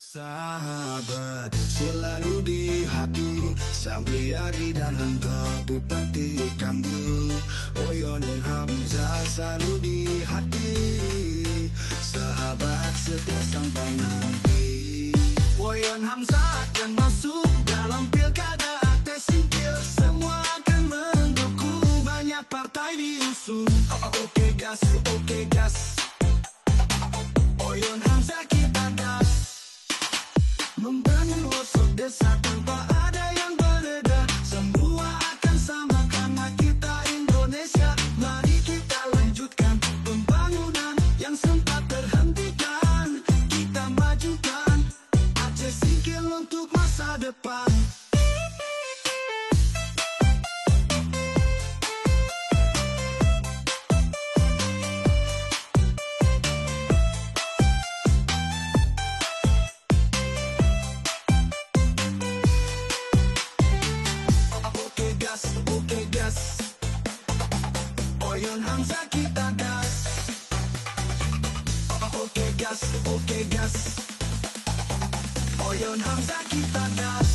Sahabat selalu di hati, sampai hari dan engkau bupati Kambul. Oyon Hamzah selalu di hati, sahabat setia sampai nanti. Oyon Hamzah akan masuk dalam pilkada akte singkil, semua akan mendukung, banyak partai diusung. Oke gas, oke gas, Oyon Hamzah kita gas, membangun pelosok desa tanpa ada yang berbeda. Semua akan sama karena kita Indonesia. Mari kita lanjutkan pembangunan yang sempat terhentikan. Kita majukan Aceh Singkil untuk masa depan. Oke gas, Oyon Hamzah kita gas. Oke gas, Oyon Hamzah kita gas.